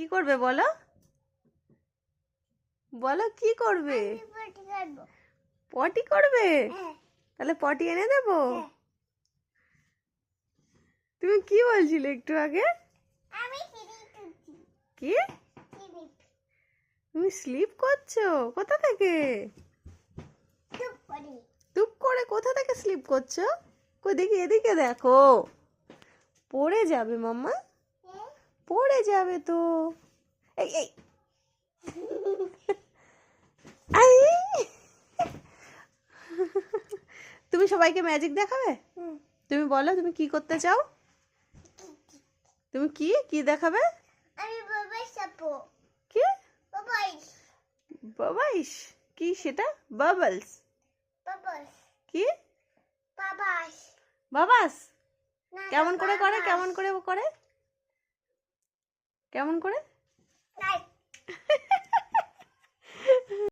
কি করবে বলো? বলো কি করবে? পটি করবে? তাহলে পটি এনে দেবো? তুমি কি বলছিলে একটু আগে? কি? তুমি স্লিপ করছো? কোথা থেকে? টুপ করে কোথা থেকে স্লিপ করছো? কই দেখি, এদিকে দেখো। পড়ে যাবে মাম্মা, পড়ে যাবে তো। এই এই আই! তুমি সবাইকে ম্যাজিক দেখাবে? তুমি বলো তুমি কি করতে চাও? তুমি কি কি দেখাবে? কি বাবাইশ? কি সেটা? বাবলস? কি বাবাস? কেমন করে করে? কেমন করে করে? কেমন করে?